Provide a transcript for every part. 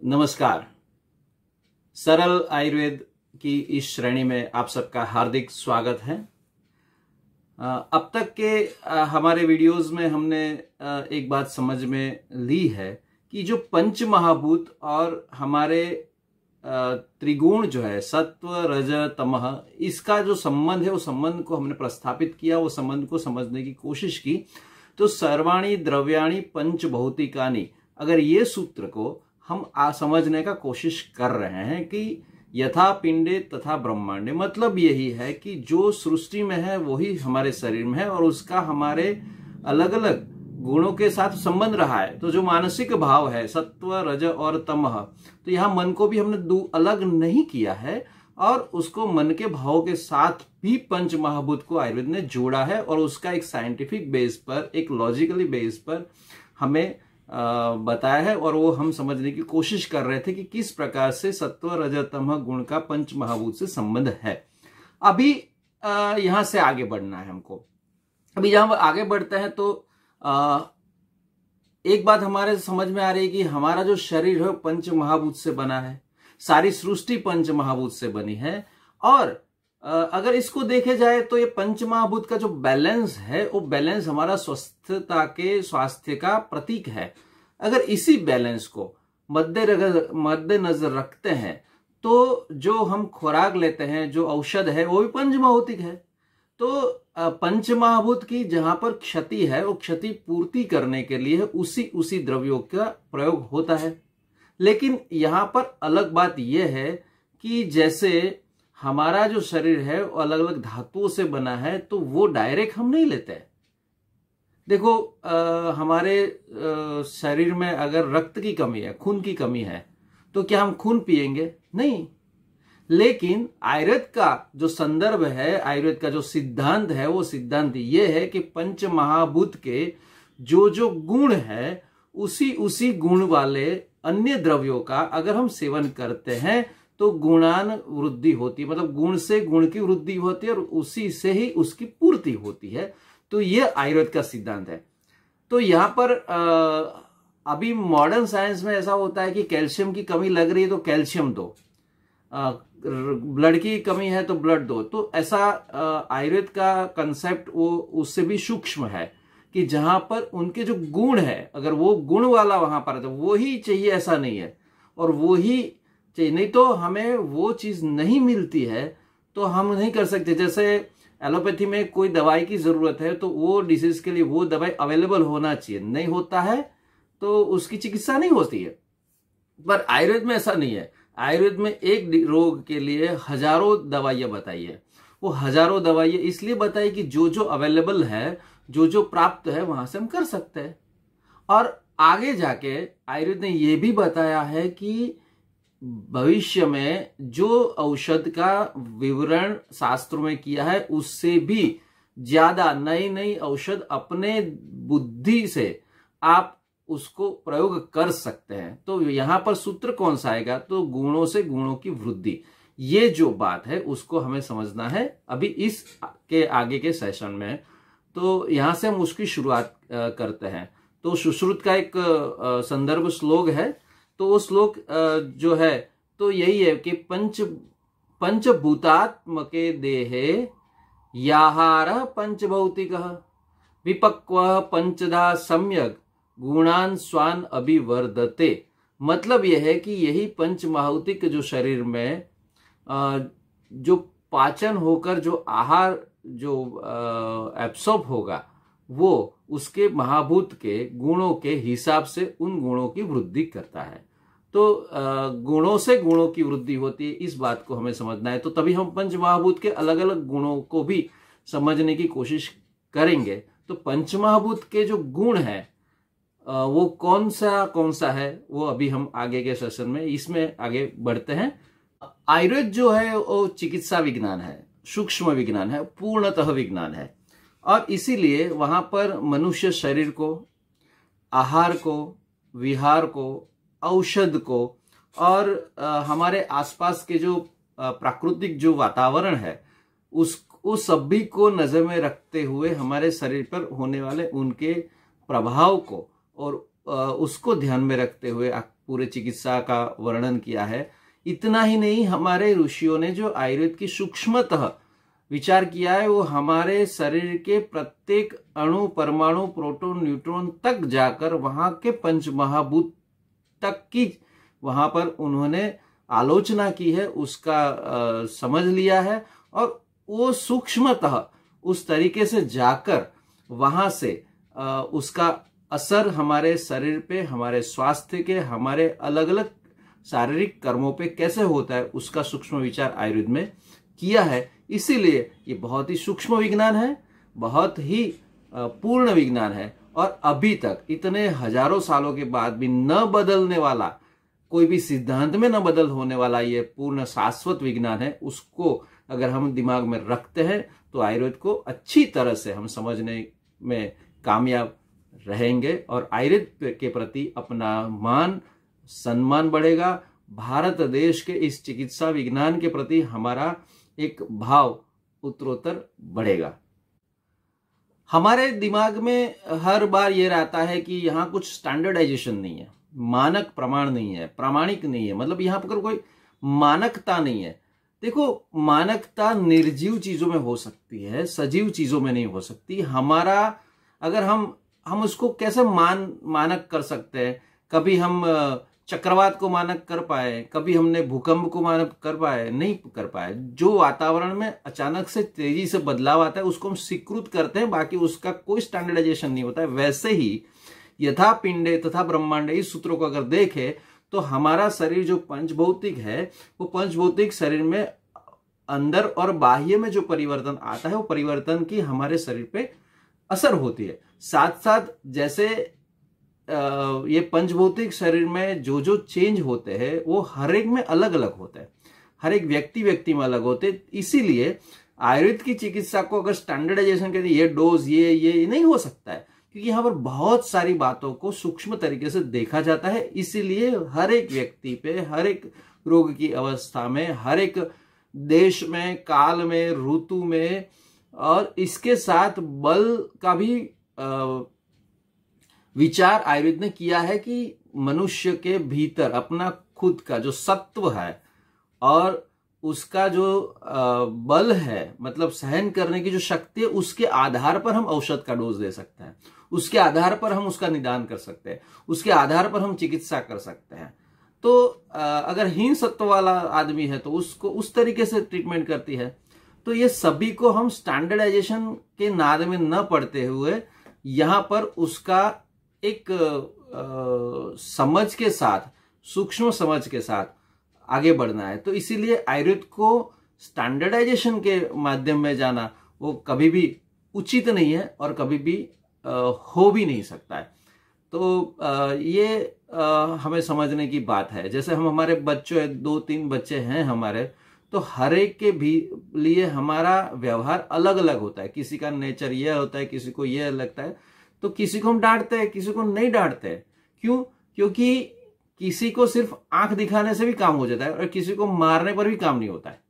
नमस्कार। सरल आयुर्वेद की इस श्रेणी में आप सबका हार्दिक स्वागत है। अब तक के हमारे वीडियोस में हमने एक बात समझ में ली है कि जो पंच महाभूत और हमारे त्रिगुण जो है सत्व रज तमह, इसका जो संबंध है वो संबंध को हमने प्रस्थापित किया, वो संबंध को समझने की कोशिश की। तो सर्वाणी द्रव्याणी पंच भौतिकानी, अगर ये सूत्र को हम समझने का कोशिश कर रहे हैं कि यथा पिंडे तथा ब्रह्मांडे, मतलब यही है कि जो सृष्टि में है वही हमारे शरीर में है और उसका हमारे अलग अलग गुणों के साथ संबंध रहा है। तो जो मानसिक भाव है सत्व रज और तमह, तो यहाँ मन को भी हमने अलग नहीं किया है और उसको मन के भाव के साथ भी पंच महाभूत को आयुर्वेद ने जोड़ा है और उसका एक साइंटिफिक बेस पर, एक लॉजिकली बेस पर हमें बताया है और वो हम समझने की कोशिश कर रहे थे कि किस प्रकार से सत्व रज तमह गुण का पंच महाभूत से संबंध है। अभी यहां से आगे बढ़ना है हमको। अभी जहां आगे बढ़ते हैं तो एक बात हमारे समझ में आ रही है कि हमारा जो शरीर है पंच महाभूत से बना है, सारी सृष्टि पंच महाभूत से बनी है और अगर इसको देखे जाए तो ये पंच महाभूत का जो बैलेंस है वो बैलेंस हमारा स्वास्थ्य का प्रतीक है। अगर इसी बैलेंस को मद्देनजर रखते हैं तो जो हम खुराक लेते हैं, जो औषध है, वो भी पंच महाभूतिक है। तो पंच महाभूत की जहां पर क्षति है वो क्षति पूर्ति करने के लिए उसी द्रव्यों का प्रयोग होता है। लेकिन यहां पर अलग बात यह है कि जैसे हमारा जो शरीर है वो अलग अलग धातुओं से बना है, तो वो डायरेक्ट हम नहीं लेते हैं। देखो हमारे शरीर में अगर रक्त की कमी है, खून की कमी है, तो क्या हम खून पिएंगे? नहीं। लेकिन आयुर्वेद का जो संदर्भ है, आयुर्वेद का जो सिद्धांत है, वो सिद्धांत ये है कि पंच महाभूत के जो गुण है उसी गुण वाले अन्य द्रव्यों का अगर हम सेवन करते हैं तो गुणान वृद्धि होती है, मतलब गुण से गुण की वृद्धि होती है और उसी से ही उसकी पूर्ति होती है। तो यह आयुर्वेद का सिद्धांत है। तो यहां पर अभी मॉडर्न साइंस में ऐसा होता है कि कैल्शियम की कमी लग रही है तो कैल्शियम दो, ब्लड की कमी है तो ब्लड दो। तो ऐसा आयुर्वेद का कंसेप्ट वो उससे भी सूक्ष्म है कि जहां पर उनके जो गुण है, अगर वो गुण वाला वहां पर है तो वो ही चाहिए, ऐसा नहीं है, और वो ही चाहिए, नहीं तो हमें वो चीज नहीं मिलती है तो हम नहीं कर सकते। जैसे एलोपैथी में कोई दवाई की जरूरत है तो वो डिसीज के लिए वो दवाई अवेलेबल होना चाहिए, नहीं होता है तो उसकी चिकित्सा नहीं होती है। पर आयुर्वेद में ऐसा नहीं है। आयुर्वेद में एक रोग के लिए हजारों दवाइयां बताई है। वो हजारों दवाइयां इसलिए बताई कि जो अवेलेबल है, जो प्राप्त है, वहां से हम कर सकते हैं। और आगे जाके आयुर्वेद ने यह भी बताया है कि भविष्य में जो औषध का विवरण शास्त्रों में किया है उससे भी ज्यादा नई औषध अपने बुद्धि से आप उसको प्रयोग कर सकते हैं। तो यहां पर सूत्र कौन सा आएगा? तो गुणों से गुणों की वृद्धि, ये जो बात है उसको हमें समझना है अभी इस के आगे के सेशन में। तो यहां से हम उसकी शुरुआत करते हैं। तो सुश्रुत का एक संदर्भ श्लोक है, तो वो श्लोक जो है तो यही है कि पंचभूतात्मके देहे याहार पंचभौतिक विपक्व पंचधा सम्यक गुणान स्वान अभिवर्धते। मतलब यह है कि यही पंच महाभूतिक जो शरीर में जो पाचन होकर जो आहार जो एब्सॉर्ब होगा वो उसके महाभूत के गुणों के हिसाब से उन गुणों की वृद्धि करता है। तो गुणों से गुणों की वृद्धि होती है, इस बात को हमें समझना है। तो तभी हम पंच महाभूत के अलग अलग गुणों को भी समझने की कोशिश करेंगे। तो पंच महाभूत के जो गुण है वो कौन सा है वो अभी हम आगे के सेशन में इसमें आगे बढ़ते हैं। आयुर्वेद जो है वो चिकित्सा विज्ञान है, सूक्ष्म विज्ञान है, पूर्णतः विज्ञान है और इसीलिए वहां पर मनुष्य शरीर को, आहार को, विहार को, औषध को और हमारे आसपास के जो प्राकृतिक जो वातावरण है उस सभी को नजर में रखते हुए हमारे शरीर पर होने वाले उनके प्रभाव को और उसको ध्यान में रखते हुए पूरे चिकित्सा का वर्णन किया है। इतना ही नहीं, हमारे ऋषियों ने जो आयुर्वेद की सूक्ष्मतः विचार किया है वो हमारे शरीर के प्रत्येक अणु, परमाणु, प्रोटॉन, न्यूट्रॉन तक जाकर वहां के पंच महाभूत तक की वहां पर उन्होंने आलोचना की है, उसका समझ लिया है और वो सूक्ष्मतः उस तरीके से जाकर वहां से उसका असर हमारे शरीर पे, हमारे स्वास्थ्य के, हमारे अलग अलग शारीरिक कर्मों पे कैसे होता है उसका सूक्ष्म विचार आयुर्वेद में किया है। इसीलिए ये बहुत ही सूक्ष्म विज्ञान है, बहुत ही पूर्ण विज्ञान है और अभी तक इतने हजारों सालों के बाद भी न बदलने वाला, कोई भी सिद्धांत में न बदल होने वाला ये पूर्ण शाश्वत विज्ञान है। उसको अगर हम दिमाग में रखते हैं तो आयुर्वेद को अच्छी तरह से हम समझने में कामयाब रहेंगे और आयुर्वेद के प्रति अपना मान सम्मान बढ़ेगा। भारत देश के इस चिकित्सा विज्ञान के प्रति हमारा एक भाव उत्तरोत्तर बढ़ेगा। हमारे दिमाग में हर बार ये रहता है कि यहाँ कुछ स्टैंडर्डाइजेशन नहीं है, मानक प्रमाण नहीं है, प्रामाणिक नहीं है, मतलब यहाँ पर कोई मानकता नहीं है। देखो, मानकता निर्जीव चीजों में हो सकती है, सजीव चीजों में नहीं हो सकती। हमारा अगर हम उसको कैसे मानक कर सकते हैं? कभी हम चक्रवात को मानक कर पाए, कभी हमने भूकंप को मानक कर पाए, नहीं कर पाए। जो वातावरण में अचानक से तेजी से बदलाव आता है उसको हम स्वीकृत करते हैं, बाकी उसका कोई स्टैंडर्डाइजेशन नहीं होता है। वैसे ही यथा पिंडे तथा ब्रह्मांडे, इस सूत्रों को अगर देखें तो हमारा शरीर जो पंचभौतिक है वो पंचभौतिक शरीर में अंदर और बाह्य में जो परिवर्तन आता है वो परिवर्तन की हमारे शरीर पे असर होती है। साथ साथ जैसे ये पंचभौतिक शरीर में जो जो चेंज होते हैं वो हर एक में अलग अलग होते हैं, हर एक व्यक्ति में अलग होते हैं। इसीलिए आयुर्वेद की चिकित्सा को अगर स्टैंडर्डाइजेशन के लिए ये डोज ये नहीं हो सकता है, क्योंकि यहाँ पर बहुत सारी बातों को सूक्ष्म तरीके से देखा जाता है। इसीलिए हर एक व्यक्ति पे, हर एक रोग की अवस्था में, हर एक देश में, काल में, ऋतु में और इसके साथ बल का भी विचार आयुर्वेद ने किया है कि मनुष्य के भीतर अपना खुद का जो सत्व है और उसका जो बल है, मतलब सहन करने की जो शक्ति है, उसके आधार पर हम औषध का डोज दे सकते हैं, उसके आधार पर हम उसका निदान कर सकते हैं, उसके आधार पर हम चिकित्सा कर सकते हैं। तो अगर हीन सत्व वाला आदमी है तो उसको उस तरीके से ट्रीटमेंट करती है। तो ये सभी को हम स्टैंडर्डाइजेशन के नाद में न पड़ते हुए यहां पर उसका एक समझ के साथ, सूक्ष्म समझ के साथ आगे बढ़ना है। तो इसीलिए आयुर्वेद को स्टैंडर्डाइजेशन के माध्यम में जाना वो कभी भी उचित नहीं है और कभी भी हो भी नहीं सकता है। तो ये हमें समझने की बात है। जैसे हम हमारे बच्चों, 2-3 बच्चे हैं हमारे, तो हर एक के भी लिए हमारा व्यवहार अलग अलग होता है। किसी का नेचर यह होता है, किसी को यह लगता है, तो किसी को हम डांटते हैं, किसी को नहीं डांटते हैं। क्यों? क्योंकि किसी को सिर्फ आंख दिखाने से भी काम हो जाता है और किसी को मारने पर भी काम नहीं होता है।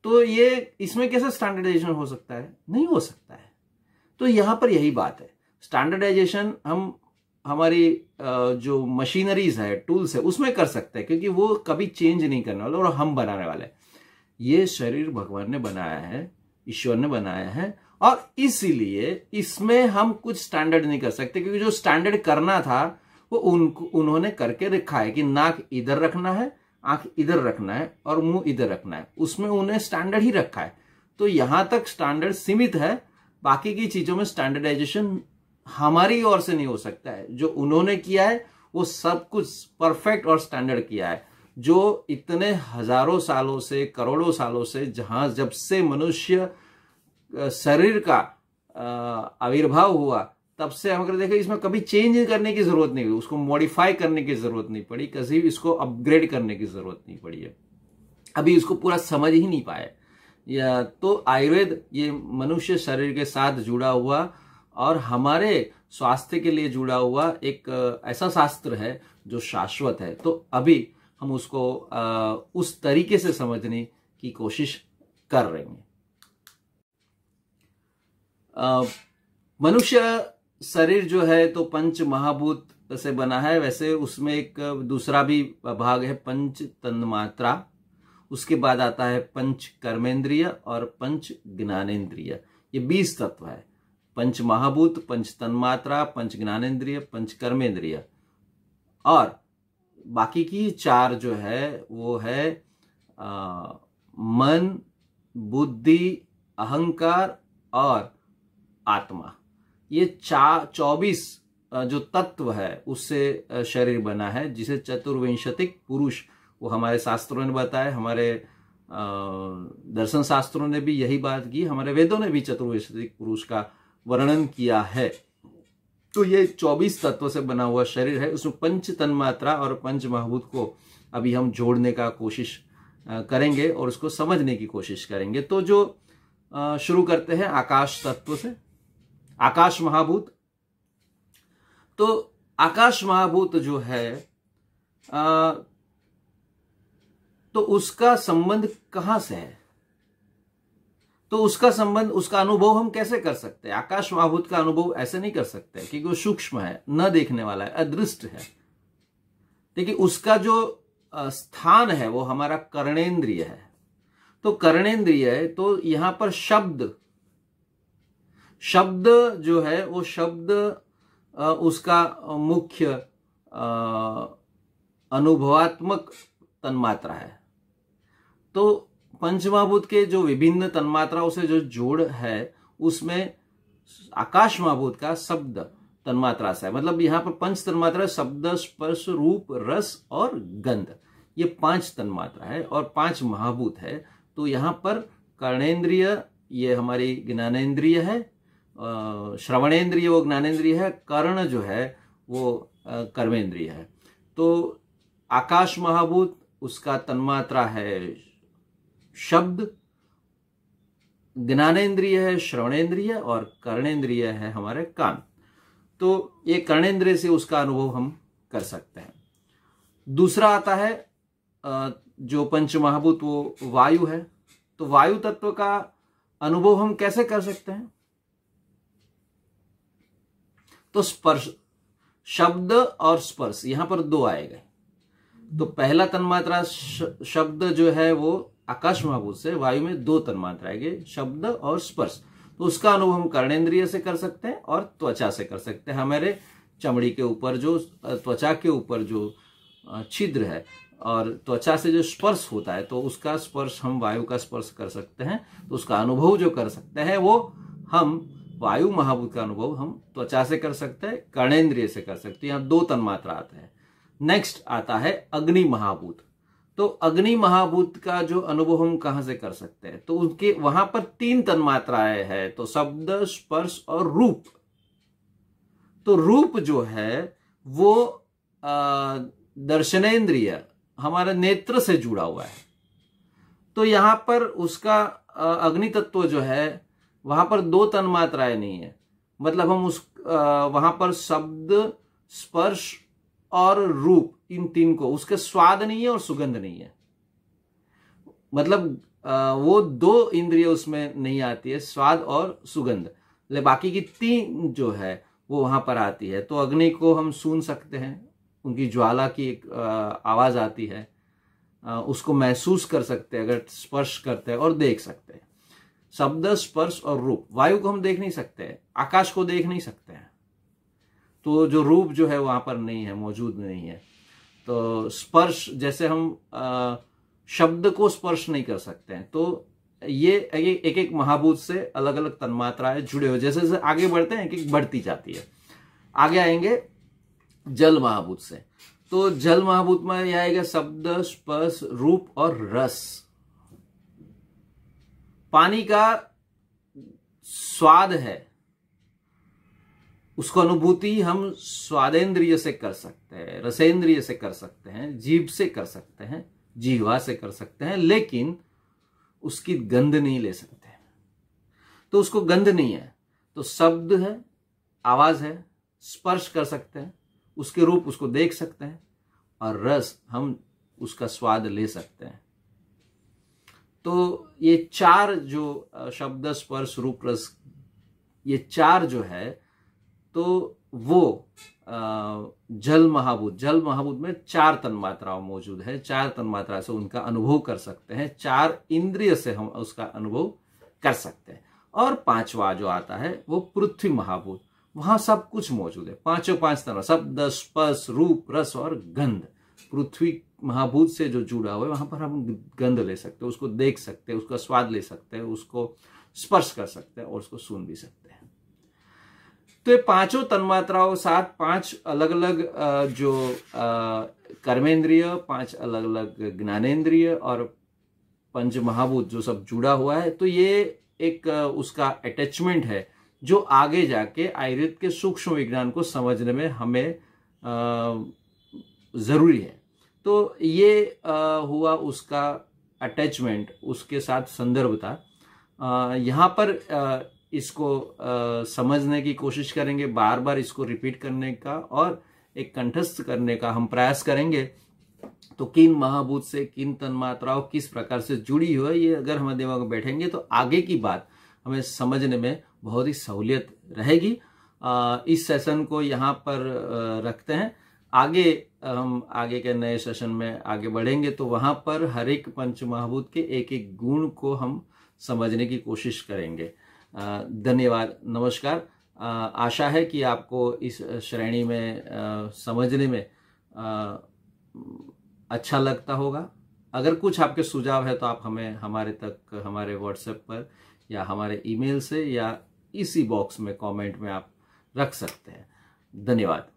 तो ये इसमें कैसे स्टैंडर्डाइजेशन हो सकता है? नहीं हो सकता है। तो यहां पर यही बात है, स्टैंडर्डाइजेशन हम हमारी जो मशीनरीज है, टूल्स है, उसमें कर सकते हैं, क्योंकि वो कभी चेंज नहीं करने वाले और हम बनाने वाले। ये शरीर भगवान ने बनाया है, ईश्वर ने बनाया है और इसीलिए इसमें हम कुछ स्टैंडर्ड नहीं कर सकते, क्योंकि जो स्टैंडर्ड करना था वो उन्होंने करके रखा है कि नाक इधर रखना है, आंख इधर रखना है और मुंह इधर रखना है। उसमें उन्हें स्टैंडर्ड ही रखा है। तो यहां तक स्टैंडर्ड सीमित है, बाकी की चीजों में स्टैंडर्डाइजेशन हमारी ओर से नहीं हो सकता है। जो उन्होंने किया है वो सब कुछ परफेक्ट और स्टैंडर्ड किया है। जो इतने हजारों सालों से, करोड़ों सालों से, जब से मनुष्य शरीर का आविर्भाव हुआ तब से हम अगर देखें, इसमें कभी चेंज करने की जरूरत नहीं हुई, उसको मॉडिफाई करने की जरूरत नहीं पड़ी, कभी इसको अपग्रेड करने की जरूरत नहीं पड़ी है। अभी इसको पूरा समझ ही नहीं पाए। या तो आयुर्वेद ये मनुष्य शरीर के साथ जुड़ा हुआ और हमारे स्वास्थ्य के लिए जुड़ा हुआ एक ऐसा शास्त्र है जो शाश्वत है। तो अभी हम उसको उस तरीके से समझने की कोशिश कर रहे हैं। मनुष्य शरीर जो है तो पंच महाभूत से बना है, वैसे उसमें एक दूसरा भी भाग है पंच तन्मात्रा, उसके बाद आता है पंच कर्मेंद्रिय और पंच ज्ञानेन्द्रिय। ये 20 तत्व है, पंच महाभूत, पंच तन्मात्रा, पंच ज्ञानेन्द्रिय, पंच कर्मेंद्रिय, और बाकी की 4 जो है वो है मन, बुद्धि, अहंकार और आत्मा। ये 24 जो तत्व है उससे शरीर बना है, जिसे चतुर्विंशतिक पुरुष, वो हमारे शास्त्रों ने बताया, हमारे दर्शन शास्त्रों ने भी यही बात की, हमारे वेदों ने भी चतुर्विंशतिक पुरुष का वर्णन किया है। तो ये 24 तत्व से बना हुआ शरीर है। उसमें पंच तन्मात्रा और पंच महाभूत को अभी हम जोड़ने का कोशिश करेंगे और उसको समझने की कोशिश करेंगे। तो जो शुरू करते हैं आकाश तत्व से, आकाश महाभूत। तो आकाश महाभूत जो है तो उसका संबंध कहां से है? तो उसका संबंध, उसका अनुभव हम कैसे कर सकते हैं? आकाश महाभूत का अनुभव ऐसे नहीं कर सकते क्योंकि वो सूक्ष्म है, न देखने वाला है, अदृष्ट है। देखिए उसका जो स्थान है वो हमारा कर्णेंद्रिय है। तो कर्णेंद्रिय है, तो यहां पर शब्द जो है वो शब्द उसका मुख्य अनुभवात्मक तन्मात्रा है। तो पंचमहाभूत के जो विभिन्न तन्मात्राओं से जो जोड़ है उसमें आकाश महाभूत का शब्द तन्मात्रा से है। मतलब यहां पर पंच तन्मात्रा, शब्द, स्पर्श, रूप, रस और गंध, ये 5 तन्मात्रा है और 5 महाभूत है। तो यहां पर कर्णेंद्रिय ये हमारी ज्ञानेन्द्रिय है, श्रवणेन्द्रिय वो ज्ञानेन्द्रिय है, कर्ण जो है वो कर्मेंद्रिय है। तो आकाश महाभूत उसका तन्मात्रा है शब्द, ज्ञानेन्द्रिय है श्रवणेन्द्रिय और कर्णेन्द्रिय है हमारे कान। तो ये कर्णेन्द्रिय से उसका अनुभव हम कर सकते हैं। दूसरा आता है जो पंच महाभूत वो वायु है। तो वायु तत्व का अनुभव हम कैसे कर सकते हैं? तो स्पर्श, शब्द और स्पर्श, यहां पर 2 आएगा। तो पहला तन्मात्रा शब्द जो है वो आकाश महाभूत से, वायु में 2 तन्मात्रा आएंगे, शब्द और स्पर्श। तो उसका अनुभव हम कर्णेंद्रिय से कर सकते हैं और त्वचा से कर सकते हैं। हमारे चमड़ी के ऊपर जो, त्वचा के ऊपर जो छिद्र है और त्वचा से जो स्पर्श होता है, तो उसका स्पर्श हम वायु का स्पर्श कर सकते हैं। तो उसका अनुभव जो कर सकते हैं वो हम वायु महाभूत का अनुभव हम त्वचा से कर सकते हैं, कर्णेंद्रिय से कर सकते हैं। यहाँ 2 तन्मात्रा आते हैं। नेक्स्ट आता है अग्नि महाभूत। तो अग्नि महाभूत का जो अनुभव हम कहां से कर सकते हैं? तो उनके वहां पर 3 तन्मात्राएं हैं, तो शब्द, स्पर्श और रूप। तो रूप जो है वो दर्शनेन्द्रिय, हमारा नेत्र से जुड़ा हुआ है। तो यहां पर उसका अग्नि तत्व जो है वहां पर 2 तन्मात्राएं नहीं है। मतलब हम उस वहां पर शब्द, स्पर्श और रूप, इन 3 को, उसके स्वाद नहीं है और सुगंध नहीं है। मतलब वो 2 इंद्रिय उसमें नहीं आती है, स्वाद और सुगंध। ले बाकी की 3 जो है वो वहां पर आती है। तो अग्नि को हम सूंघ सकते हैं, उनकी ज्वाला की एक आवाज आती है, उसको महसूस कर सकते हैं अगर स्पर्श करते हैं, और देख सकते हैं। शब्द, स्पर्श और रूप। वायु को हम देख नहीं सकते, आकाश को देख नहीं सकते हैं, तो जो रूप जो है वहां पर नहीं है, मौजूद नहीं है। तो स्पर्श, जैसे हम शब्द को स्पर्श नहीं कर सकते हैं। तो ये एक एक महाभूत से अलग अलग तन्मात्राएं जुड़े हुए, जैसे जैसे आगे बढ़ते हैं एक एक बढ़ती जाती है। आगे आएंगे जल महाभूत से। तो जल महाभूत में यह आएगा शब्द, स्पर्श, रूप और रस। पानी का स्वाद है, उसको अनुभूति हम स्वादेंद्रिय से कर सकते हैं, रसेंद्रिय से कर सकते हैं, जीभ से कर सकते हैं, जीवा से कर सकते हैं, लेकिन उसकी गंध नहीं ले सकते। तो उसको गंध नहीं है। तो शब्द है, आवाज है, स्पर्श कर सकते हैं, उसके रूप उसको देख सकते हैं, और रस हम उसका स्वाद ले सकते हैं। तो ये 4 जो शब्द, स्पर्श, रूप, रस, ये 4 जो है तो वो जल महाभूत में 4 तन्मात्राओं मौजूद है। 4 तन्मात्रा से उनका अनुभव कर सकते हैं, 4 इंद्रिय से हम उसका अनुभव कर सकते हैं। और 5वां जो आता है वो पृथ्वी महाभूत, वहां सब कुछ मौजूद है। 5 तन्मात्रा, शब्द, स्पर्श, रूप, रस और गंध। पृथ्वी महाभूत से जो जुड़ा हुआ है वहां पर हम गंध ले सकते हैं, उसको देख सकते हैं, उसका स्वाद ले सकते हैं, उसको स्पर्श कर सकते हैं और उसको सुन भी सकते हैं। तो ये 5 तन्मात्राओं साथ 5 अलग अलग जो कर्मेंद्रिय, 5 अलग अलग ज्ञानेंद्रिय और पंच महाभूत जो सब जुड़ा हुआ है, तो ये एक उसका अटैचमेंट है जो आगे जाके आयुर्वेद के सूक्ष्म विज्ञान को समझने में हमें जरूरी है। तो ये हुआ उसका अटैचमेंट, उसके साथ संदर्भता। यहाँ पर इसको समझने की कोशिश करेंगे, बार बार इसको रिपीट करने का और एक कंठस्थ करने का हम प्रयास करेंगे। तो किन महाभूत से किन तन्मात्राओं किस प्रकार से जुड़ी हुई है, ये अगर हम दिमाग में बैठेंगे तो आगे की बात हमें समझने में बहुत ही सहूलियत रहेगी। इस सेशन को यहाँ पर रखते हैं। आगे हम आगे के नए सेशन में आगे बढ़ेंगे तो वहां पर हर एक पंच महाभूत के एक एक गुण को हम समझने की कोशिश करेंगे। धन्यवाद, नमस्कार। आशा है कि आपको इस श्रेणी में समझने में अच्छा लगता होगा। अगर कुछ आपके सुझाव है तो आप हमें हमारे व्हाट्सएप पर या हमारे ईमेल से या इसी बॉक्स में कमेंट में आप रख सकते हैं। धन्यवाद।